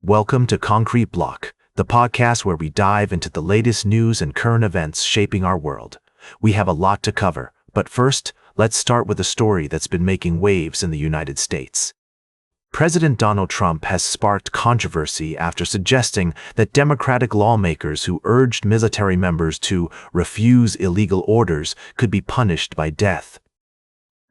Welcome to Concrete Block, the podcast where we dive into the latest news and current events shaping our world. We have a lot to cover, but first, let's start with a story that's been making waves in the United States. President Donald Trump has sparked controversy after suggesting that Democratic lawmakers who urged military members to refuse illegal orders could be punished by death.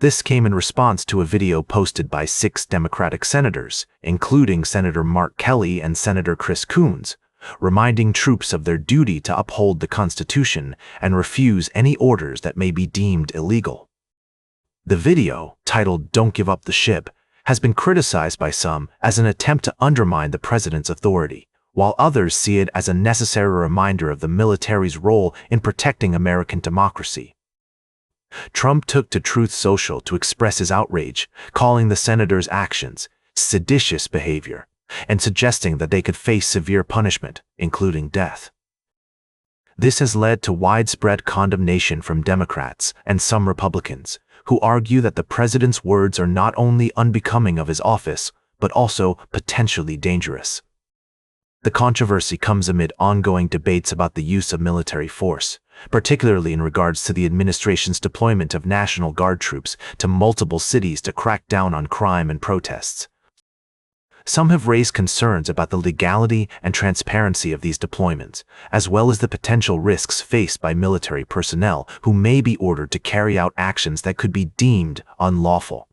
This came in response to a video posted by 6 Democratic senators, including Senator Mark Kelly and Senator Chris Coons, reminding troops of their duty to uphold the Constitution and refuse any orders that may be deemed illegal. The video, titled "Don't Give Up the Ship," has been criticized by some as an attempt to undermine the president's authority, while others see it as a necessary reminder of the military's role in protecting American democracy. Trump took to Truth Social to express his outrage, calling the senators' actions seditious behavior and suggesting that they could face severe punishment, including death. This has led to widespread condemnation from Democrats and some Republicans, who argue that the president's words are not only unbecoming of his office, but also potentially dangerous. The controversy comes amid ongoing debates about the use of military force, particularly in regards to the administration's deployment of National Guard troops to multiple cities to crack down on crime and protests. Some have raised concerns about the legality and transparency of these deployments, as well as the potential risks faced by military personnel who may be ordered to carry out actions that could be deemed unlawful.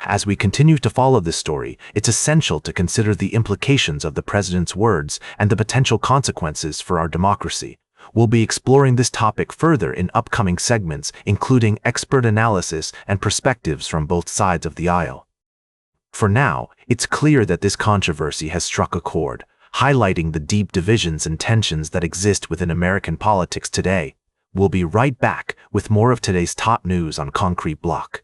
As we continue to follow this story, it's essential to consider the implications of the president's words and the potential consequences for our democracy. We'll be exploring this topic further in upcoming segments, including expert analysis and perspectives from both sides of the aisle. For now, it's clear that this controversy has struck a chord, highlighting the deep divisions and tensions that exist within American politics today. We'll be right back with more of today's top news on Concrete Block.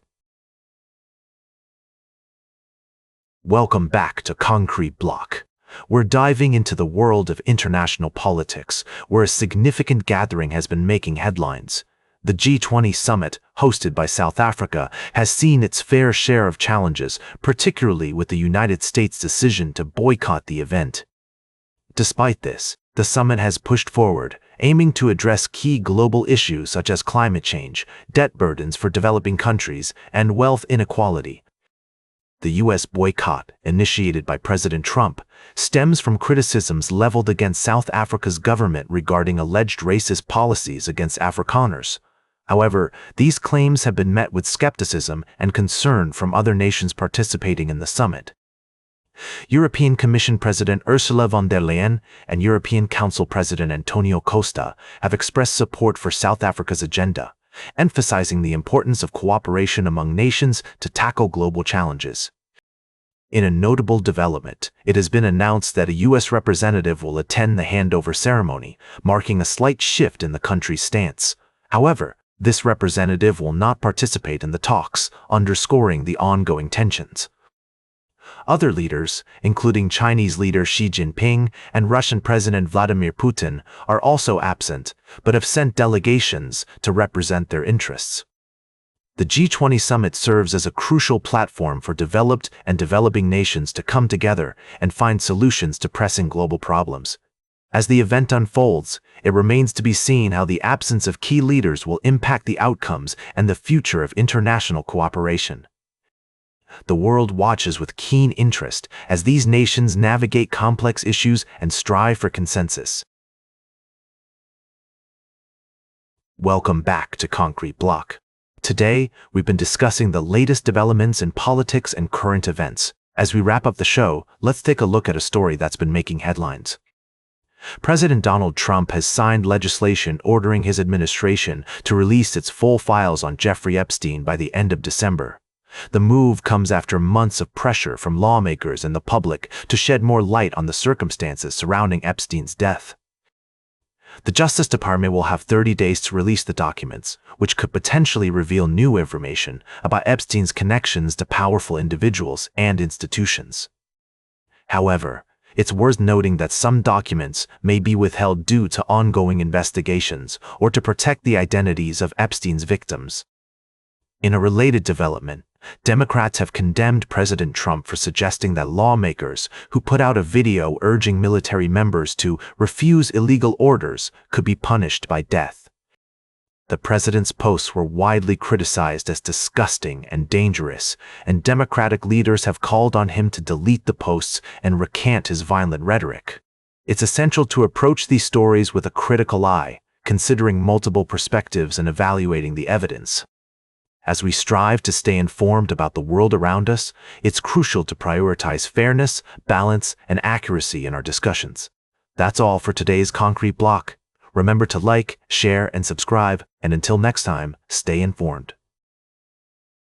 Welcome back to Concrete Block. We're diving into the world of international politics, where a significant gathering has been making headlines. The G20 summit, hosted by South Africa, has seen its fair share of challenges, particularly with the United States' decision to boycott the event. Despite this, the summit has pushed forward, aiming to address key global issues such as climate change, debt burdens for developing countries, and wealth inequality. The U.S. boycott, initiated by President Trump, stems from criticisms leveled against South Africa's government regarding alleged racist policies against Afrikaners. However, these claims have been met with skepticism and concern from other nations participating in the summit. European Commission President Ursula von der Leyen and European Council President Antonio Costa have expressed support for South Africa's agenda, emphasizing the importance of cooperation among nations to tackle global challenges. In a notable development, it has been announced that a U.S. representative will attend the handover ceremony, marking a slight shift in the country's stance. However, this representative will not participate in the talks, underscoring the ongoing tensions. Other leaders, including Chinese leader Xi Jinping and Russian President Vladimir Putin, are also absent, but have sent delegations to represent their interests. The G20 summit serves as a crucial platform for developed and developing nations to come together and find solutions to pressing global problems. As the event unfolds, it remains to be seen how the absence of key leaders will impact the outcomes and the future of international cooperation. The world watches with keen interest as these nations navigate complex issues and strive for consensus. Welcome back to Concrete Block. Today, we've been discussing the latest developments in politics and current events. As we wrap up the show, let's take a look at a story that's been making headlines. President Donald Trump has signed legislation ordering his administration to release its full files on Jeffrey Epstein by the end of December. The move comes after months of pressure from lawmakers and the public to shed more light on the circumstances surrounding Epstein's death. The Justice Department will have 30 days to release the documents, which could potentially reveal new information about Epstein's connections to powerful individuals and institutions. However, it's worth noting that some documents may be withheld due to ongoing investigations or to protect the identities of Epstein's victims. In a related development, Democrats have condemned President Trump for suggesting that lawmakers who put out a video urging military members to refuse illegal orders could be punished by death. The president's posts were widely criticized as disgusting and dangerous, and Democratic leaders have called on him to delete the posts and recant his violent rhetoric. It's essential to approach these stories with a critical eye, considering multiple perspectives and evaluating the evidence. As we strive to stay informed about the world around us, it's crucial to prioritize fairness, balance, and accuracy in our discussions. That's all for today's Concrete Block. Remember to like, share, and subscribe, and until next time, stay informed.